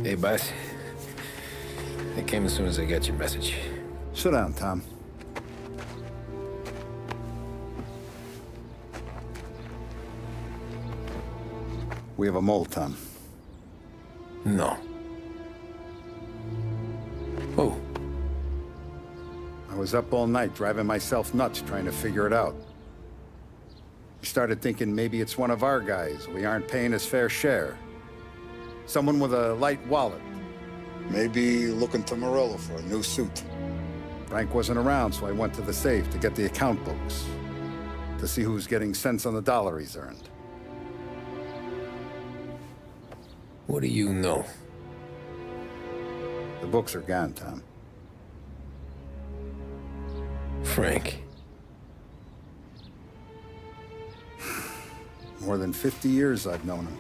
Hey, boss. I came as soon as I got your message. Sit down, Tom. We have a mole, Tom. No. Oh. I was up all night driving myself nuts trying to figure it out. I started thinking maybe it's one of our guys. We aren't paying his fair share. Someone with a light wallet. Maybe looking to Morello for a new suit. Frank wasn't around, so I went to the safe to get the account books. To see who's getting cents on the dollar he's earned. What do you know? The books are gone, Tom. Frank. More than 50 years I've known him.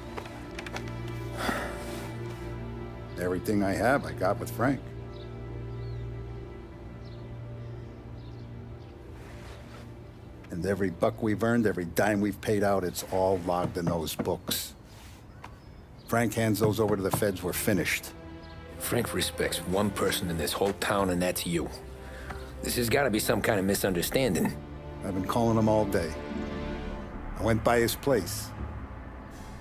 Everything I have, I got with Frank. And every buck we've earned, every dime we've paid out, it's all logged in those books. Frank hands those over to the feds, we're finished. Frank respects one person in this whole town, and that's you. This has got to be some kind of misunderstanding. I've been calling him all day. I went by his place.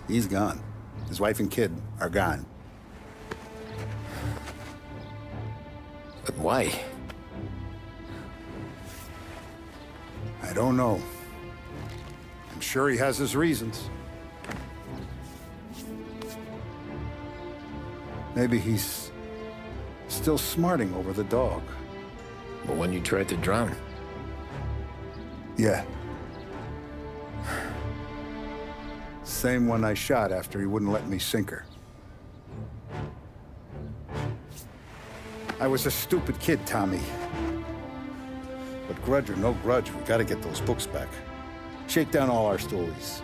He's gone. His wife and kid are gone. But why? I don't know. I'm sure he has his reasons. Maybe he's still smarting over the dog. But when you tried to drown? Yeah. Same one I shot after he wouldn't let me sink her. I was a stupid kid, Tommy. But grudge or no grudge, we gotta get those books back. Shake down all our stories.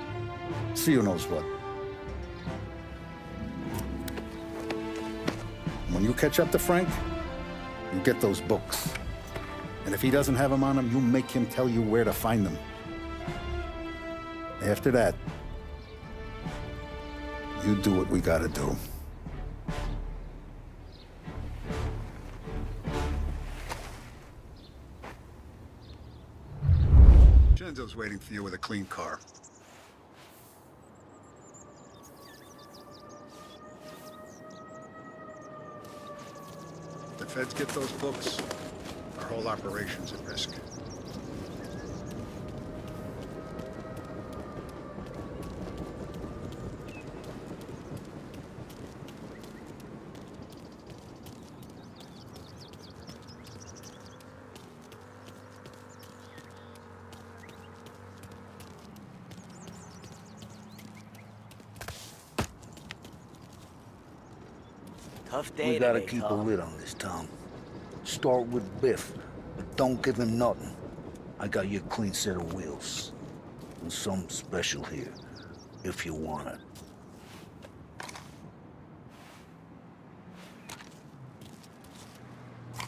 See who knows what. When you catch up to Frank, you get those books. And if he doesn't have them on him, you make him tell you where to find them. After that, you do what we gotta do. Genzo's waiting for you with a clean car. If the feds get those books, our whole operation's at risk. Tough day We gotta today, keep a Tom. lid on this town. Start with Biff, but don't give him nothing. I got you a clean set of wheels. And something special here, if you want it.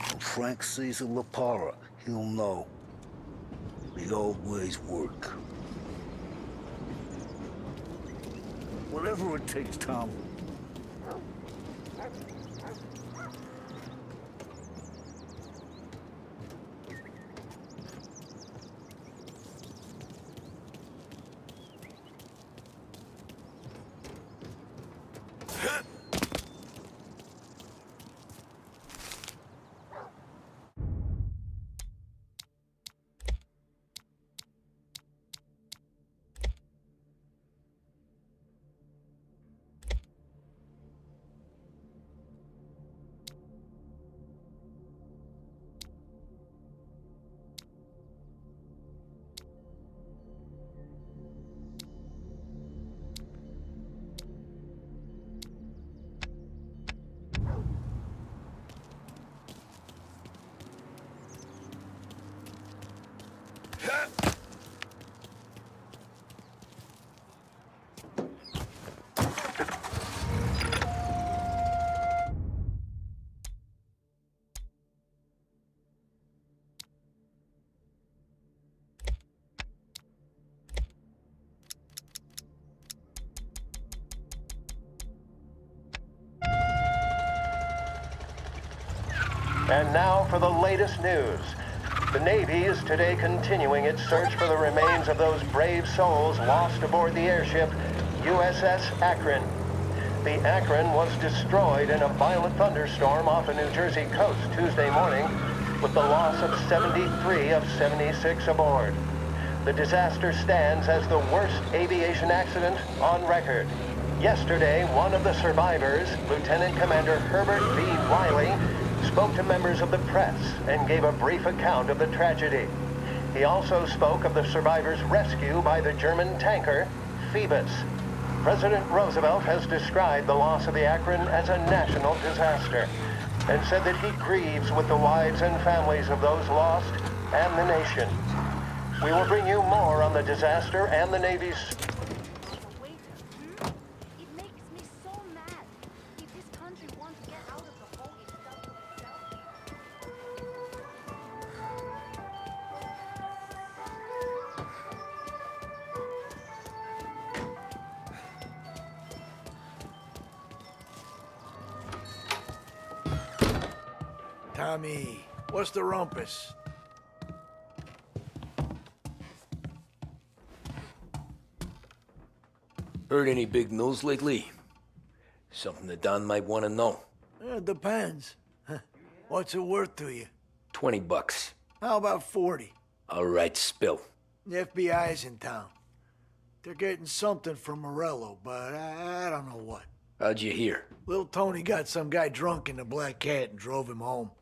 When Frank sees a Lapara, he'll know. The old ways work. Whatever it takes, Tom. And now for the latest news. The Navy is today continuing its search for the remains of those brave souls lost aboard the airship USS Akron. The Akron was destroyed in a violent thunderstorm off the New Jersey coast Tuesday morning, with the loss of 73 of 76 aboard. The disaster stands as the worst aviation accident on record. Yesterday, one of the survivors, Lieutenant Commander Herbert V. Wiley, spoke to members of the press and gave a brief account of the tragedy. He also spoke of the survivors' rescue by the German tanker, Phoebus. President Roosevelt has described the loss of the Akron as a national disaster and said that he grieves with the wives and families of those lost and the nation. We will bring you more on the disaster and the Navy's... It makes me so mad. If this country wants to get out of the hole itself. Tommy, what's the rumpus? Heard any big news lately? Something that Don might want to know. Depends. What's it worth to you? $20. How about 40? All right, spill. The FBI's in town. They're getting something from Morello, but I don't know what. How'd you hear? Little Tony got some guy drunk in the Black Cat and drove him home.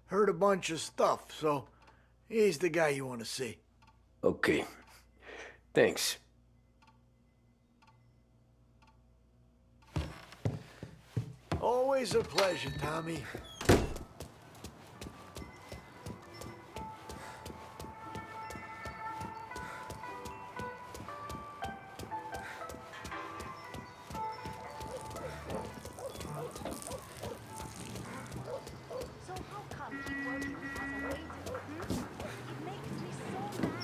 Heard a bunch of stuff, so he's the guy you want to see. Okay. Thanks. Always a pleasure, Tommy. So how come keep working as a waiter? It makes me so mad.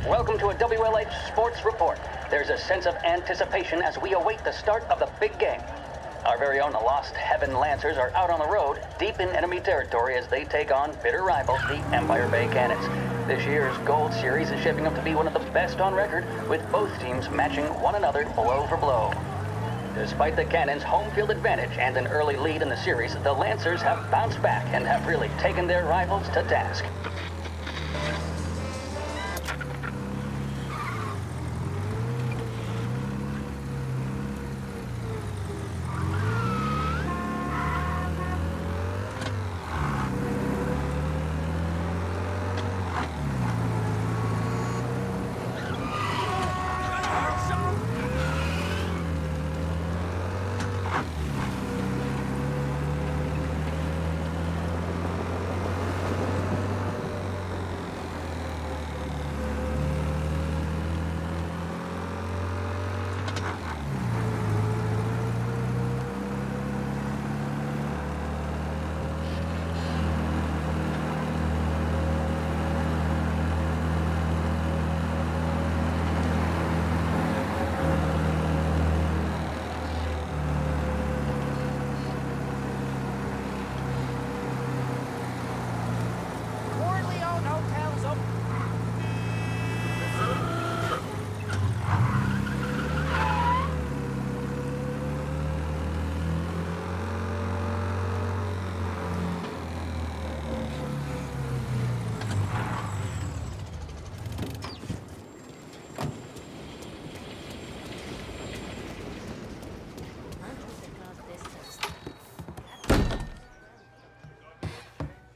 Welcome to a WLH Sports Report. There's a sense of anticipation as we await the start of the big game. Our very own Lost Heaven Lancers are out on the road, deep in enemy territory as they take on bitter rivals, the Empire Bay Cannons. This year's Gold Series is shaping up to be one of the best on record, with both teams matching one another blow for blow. Despite the Cannons' home field advantage and an early lead in the series, the Lancers have bounced back and have really taken their rivals to task.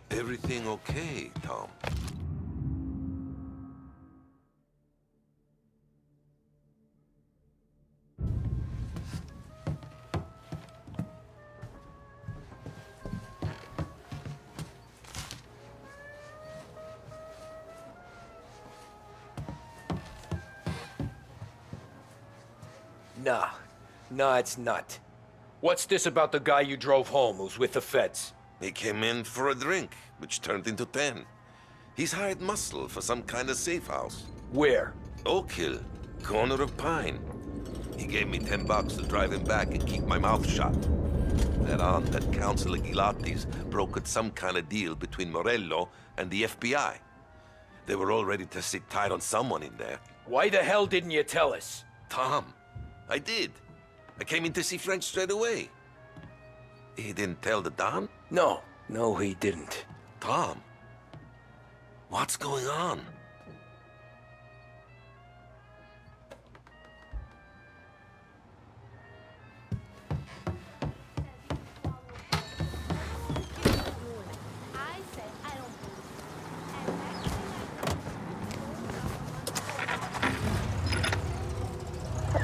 Everything okay, Tom? Nah, it's not. What's this about the guy you drove home who's with the feds? He came in for a drink, which turned into 10. He's hired muscle for some kind of safe house. Where? Oak Hill, corner of Pine. He gave me $10 to drive him back and keep my mouth shut. They're on that Council Gilatti's brokered some kind of deal between Morello and the FBI. They were all ready to sit tight on someone in there. Why the hell didn't you tell us? Tom, I did. I came in to see French straight away. He didn't tell the Don? No, he didn't. Tom, what's going on? I said I don't believe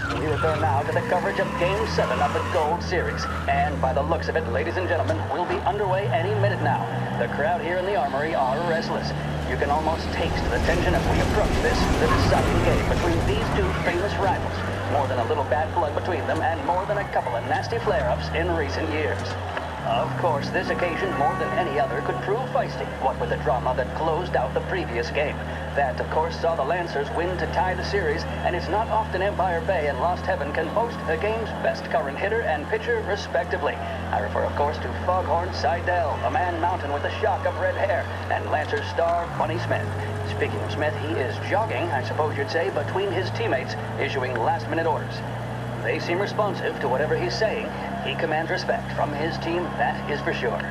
it. We return now to the coverage of Game 7 of the Gold Series. And by the looks of it, ladies and gentlemen, we'll be underway any minute now. The crowd here in the Armory are restless. You can almost taste the tension as we approach this, the deciding game between these two famous rivals. More than a little bad blood between them, and more than a couple of nasty flare-ups in recent years. Of course, this occasion, more than any other, could prove feisty, what with the drama that closed out the previous game. That, of course, saw the Lancers win to tie the series, and it's not often Empire Bay and Lost Heaven can boast the game's best current hitter and pitcher, respectively. I refer, of course, to Foghorn Seidel, a man mountain with a shock of red hair, and Lancers star Bunny Smith. Speaking of Smith, he is jogging, I suppose you'd say, between his teammates, issuing last-minute orders. They seem responsive to whatever he's saying. He commands respect from his team, that is for sure.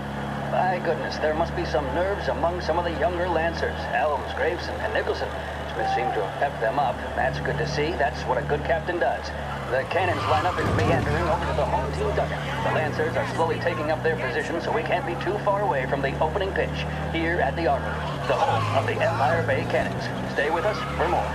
By goodness, there must be some nerves among some of the younger Lancers, Elms, Graveson, and Nicholson. Smith seemed to have pepped them up. That's good to see. That's what a good captain does. The Cannons lineup is meandering over to the home team dugout. The Lancers are slowly taking up their position, so we can't be too far away from the opening pitch here at the Armory, the home of the Empire Bay Cannons. Stay with us for more.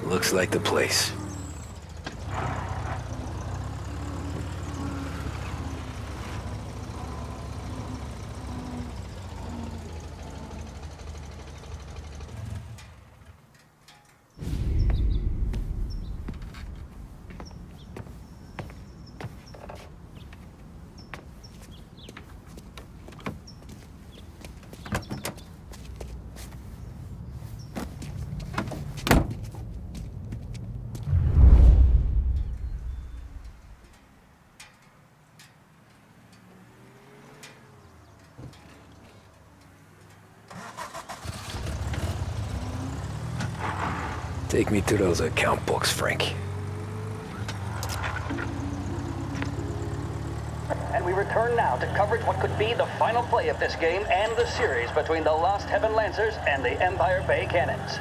Looks like the place. Take me to those account books, Frank. And we return now to coverage what could be the final play of this game and the series between the Lost Heaven Lancers and the Empire Bay Cannons.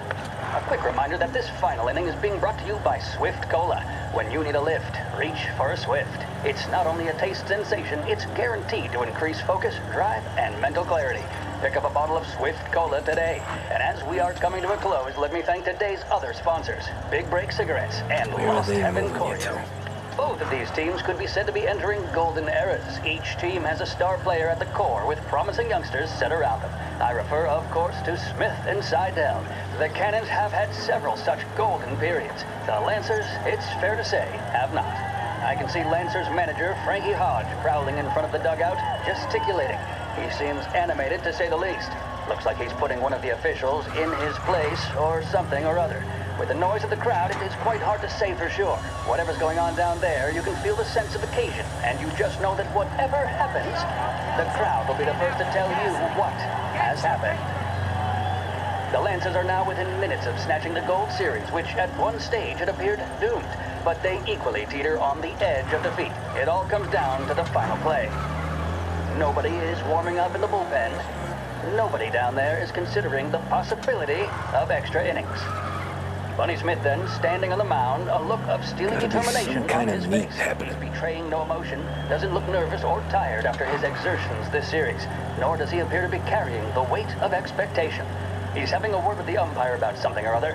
A quick reminder that this final inning is being brought to you by Swift Cola. When you need a lift, reach for a Swift. It's not only a taste sensation, it's guaranteed to increase focus, drive, and mental clarity. Pick up a bottle of Swift Cola today. And as we are coming to a close, let me thank today's other sponsors, Big Break Cigarettes and Where are Lost they Heaven moving Courier. into? Both of these teams could be said to be entering golden eras. Each team has a star player at the core with promising youngsters set around them. I refer, of course, to Smith and Seidel. The Cannons have had several such golden periods. The Lancers, it's fair to say, have not. I can see Lancers manager Frankie Hodge prowling in front of the dugout, gesticulating. He seems animated, to say the least. Looks like he's putting one of the officials in his place or something or other. With the noise of the crowd, it is quite hard to say for sure. Whatever's going on down there, you can feel the sense of occasion, and you just know that whatever happens, the crowd will be the first to tell you what has happened. The Lancers are now within minutes of snatching the Gold Series, which at one stage had appeared doomed, but they equally teeter on the edge of defeat. It all comes down to the final play. Nobody is warming up in the bullpen. Nobody down there is considering the possibility of extra innings. Bunny Smith then, standing on the mound, a look of steely determination on his face. He's betraying no emotion, doesn't look nervous or tired after his exertions this series, nor does he appear to be carrying the weight of expectation. He's having a word with the umpire about something or other.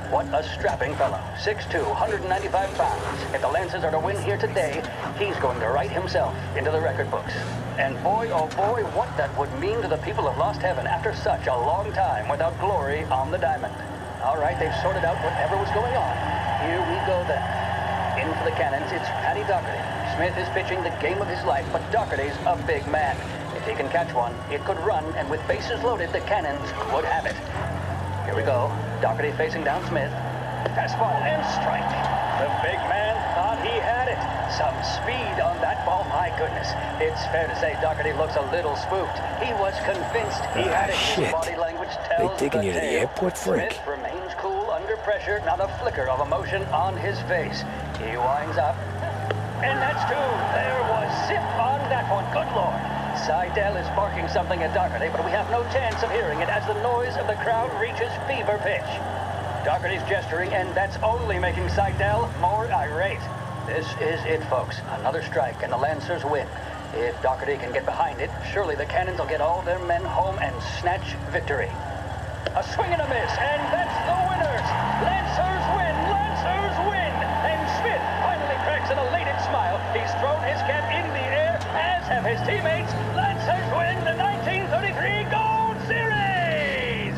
What a strapping fellow. 6'2", 195 pounds. If the Lancers are to win here today, he's going to write himself into the record books. And boy, oh boy, what that would mean to the people of Lost Heaven after such a long time without glory on the diamond. All right, they've sorted out whatever was going on. Here we go then. In for the Cannons, it's Paddy Doherty. Smith is pitching the game of his life, but Doherty's a big man. If he can catch one, it could run, and with bases loaded, the Cannons could have it. Here we go. Doherty facing down Smith. Fastball and strike. The big man thought he had it. Some speed on that ball, my goodness. It's fair to say Doherty looks a little spooked. He was convinced he had it. His body language tells They taking you to the airport, Frank? Smith remains cool under pressure, not a flicker of emotion on his face. He winds up. And that's two. There was zip on that one. Good Lord. Seidel is barking something at Doherty, but we have no chance of hearing it as the noise of the crowd reaches fever pitch. Doherty's gesturing, and that's only making Seidel more irate. This is it, folks. Another strike, and the Lancers win. If Doherty can get behind it, surely the Cannons will get all their men home and snatch victory. A swing and a miss, and that's the winners! Lancers win! Lancers win! And Smith finally cracks an elated smile. He's thrown his cap in the air, as have his teammates. Lancers win the 1933 Gold Series!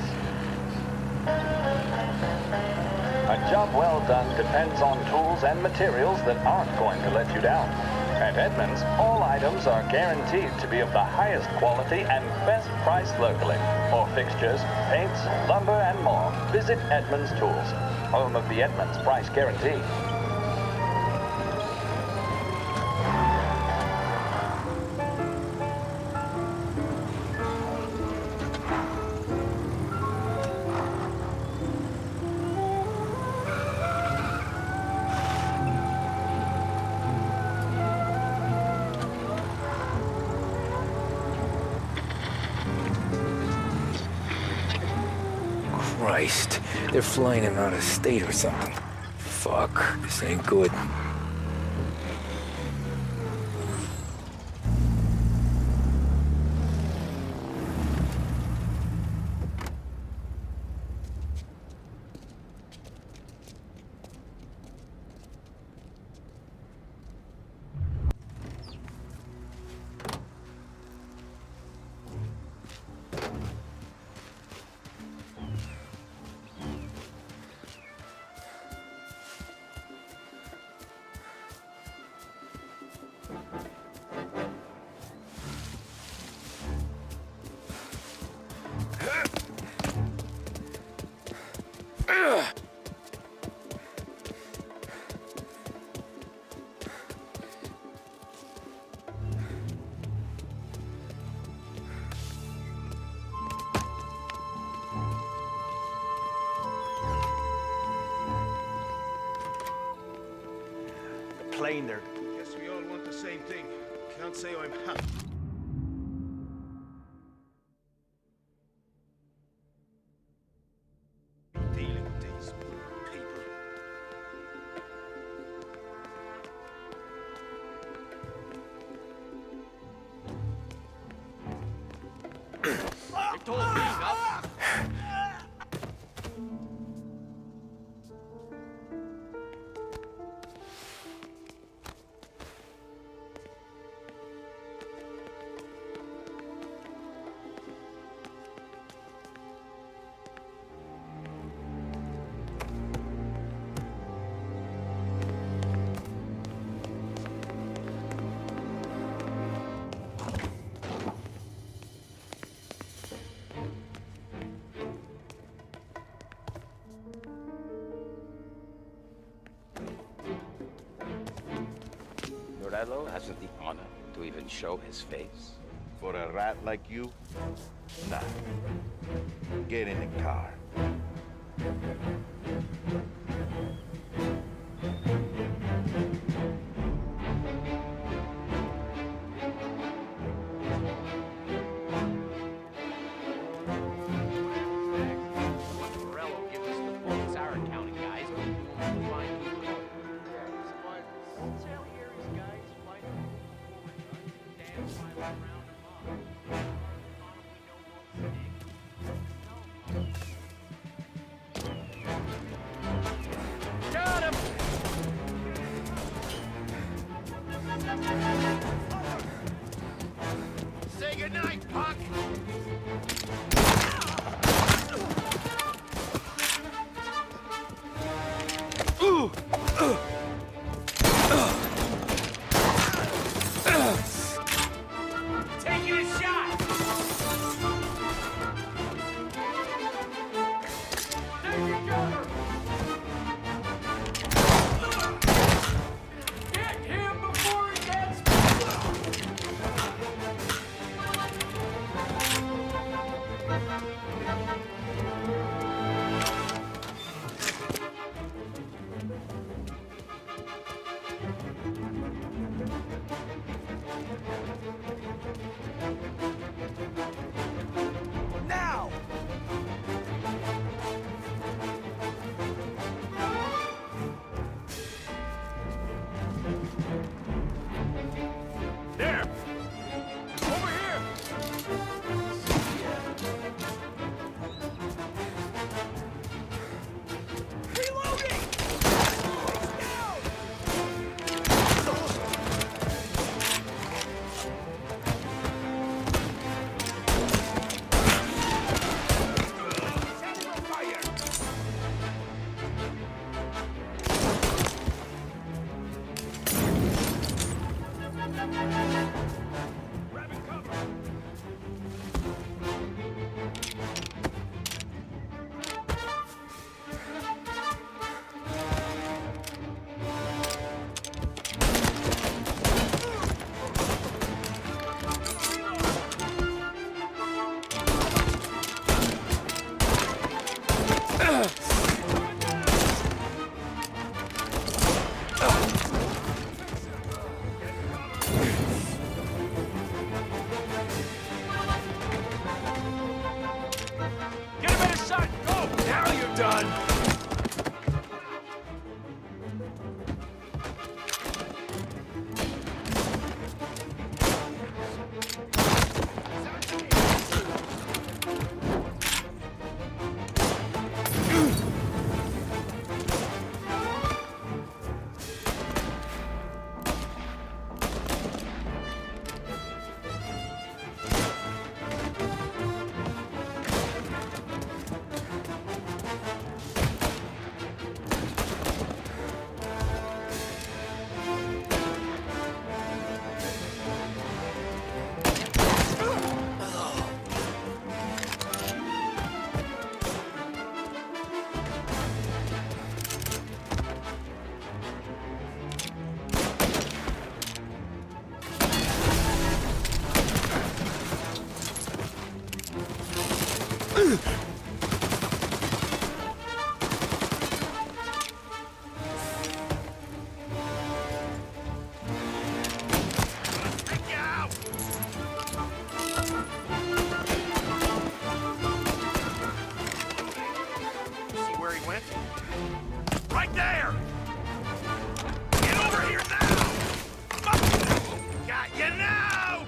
A job well done depends on tools and materials that aren't going to let you down. At Edmunds, all items are guaranteed to be of the highest quality and best price locally. For fixtures, paints, lumber, and more, visit Edmunds Tools, home of the Edmunds Price Guarantee. Christ, they're flying him out of state or something. Fuck, this ain't good. Plane there. Guess we all want the same thing. Can't say I'm happy. Dealing with these people. hasn't the honor to even show his face? For a rat like you? Nah. Get in the car. Say goodnight, Puck! Taking a shot! Taking cover! Get him before he gets... Now! There! Over here! Reloading! Down! Setting on fire! Grabbing cover! Get a better shot! Go! Now you're done! Take you out! See where he went? Right there! Get over here now! Got you now!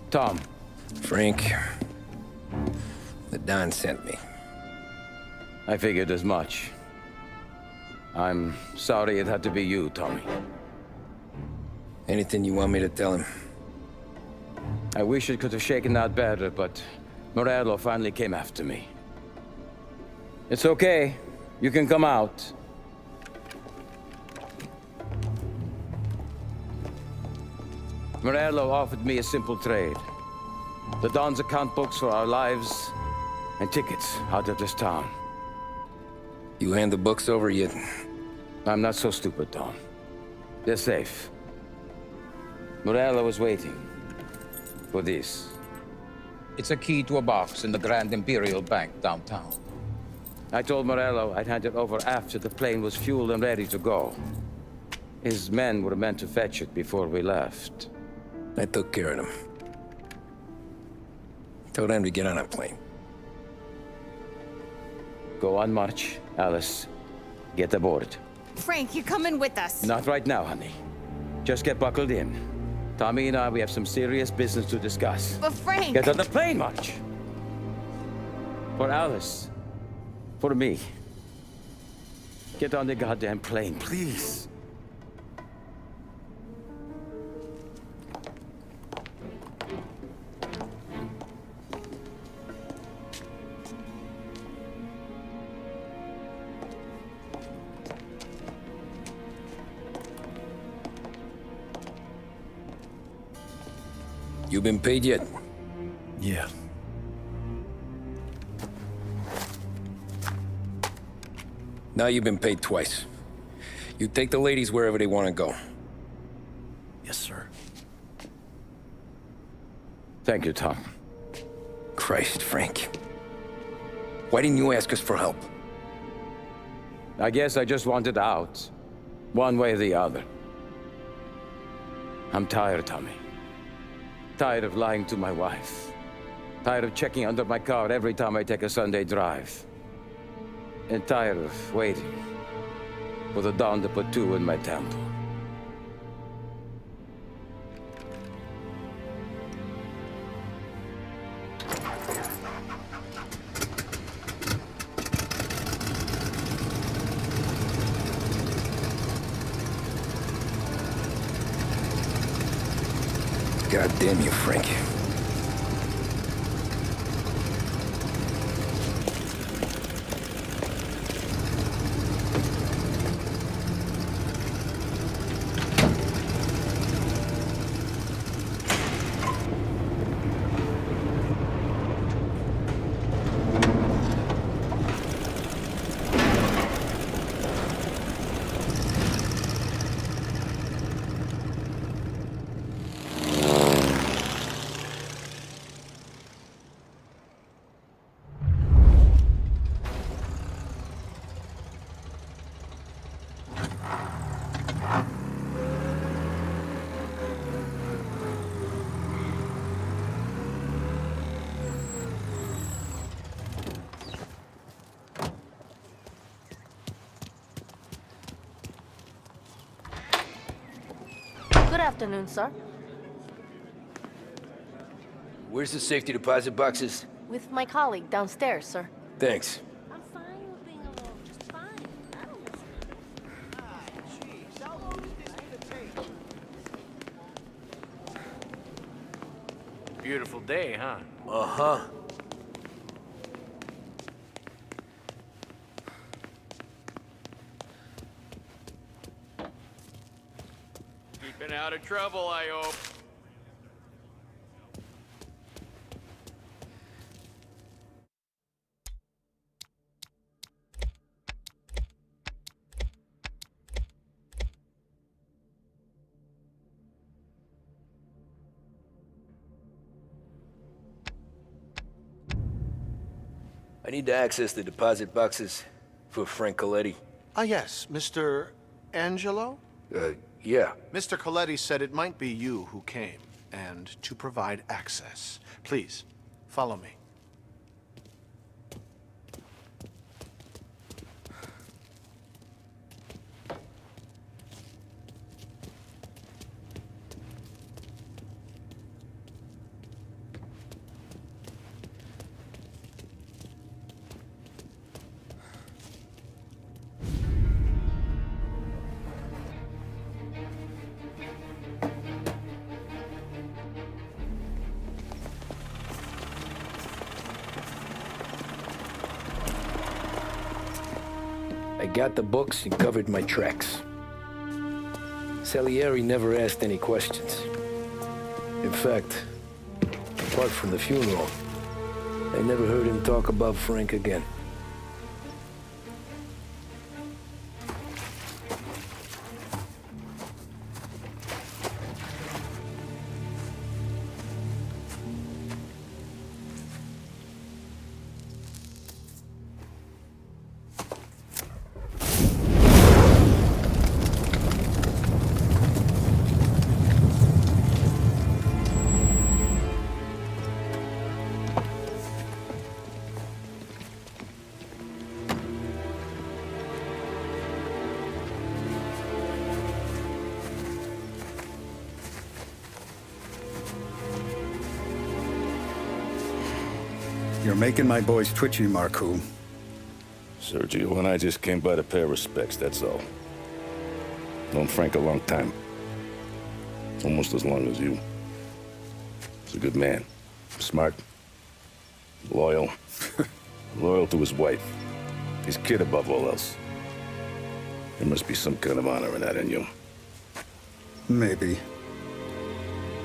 Tom. Frank, the Don sent me. I figured as much. I'm sorry it had to be you, Tommy. Anything you want me to tell him? I wish it could have shaken out better, but Morello finally came after me. It's okay. You can come out. Morello offered me a simple trade. The Don's account books for our lives and tickets out of this town. You hand the books over yet? I'm not so stupid, Don. They're safe. Morello was waiting for this. It's a key to a box in the Grand Imperial Bank downtown. I told Morello I'd hand it over after the plane was fueled and ready to go. His men were meant to fetch it before we left. I took care of them. Told them to get on a plane. Go on, March. Alice, get aboard. Frank, you're coming with us. Not right now, honey. Just get buckled in. Tommy and I, we have some serious business to discuss. But Frank... Get on the plane, March! For Alice. For me. Get on the goddamn plane, please. You been paid yet? Yeah. Now you've been paid twice. You take the ladies wherever they want to go. Yes, sir. Thank you, Tom. Christ, Frank. Why didn't you ask us for help? I guess I just wanted out. One way or the other. I'm tired, Tommy. Tired of lying to my wife. Tired of checking under my car every time I take a Sunday drive. And tired of waiting for the dawn to put two in my temple. God damn you, Frank. Good afternoon, sir. Where's the safety deposit boxes? With my colleague downstairs, sir. Thanks. I'm fine with being alone, just fine. I don't miss How long is this gonna take? Beautiful day, huh? Uh-huh. Been out of trouble, I hope. I need to access the deposit boxes for Frank Coletti. Ah, yes, Mr. Angelo? Yeah. Mr. Coletti said it might be you who came, and to provide access. Please, follow me. I got the books and covered my tracks. Salieri never asked any questions. In fact, apart from the funeral, I never heard him talk about Frank again. You're making my boys twitchy, Marku. Sergio and I just came by to pay respects, that's all. Known Frank a long time. Almost as long as you. He's a good man. Smart. Loyal. Loyal to his wife. His kid above all else. There must be some kind of honor in that in you. Maybe.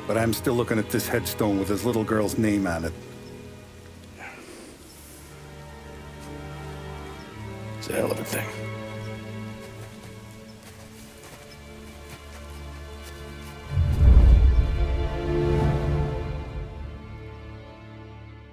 But I'm still looking at this headstone with his little girl's name on it. It's a hell of a thing.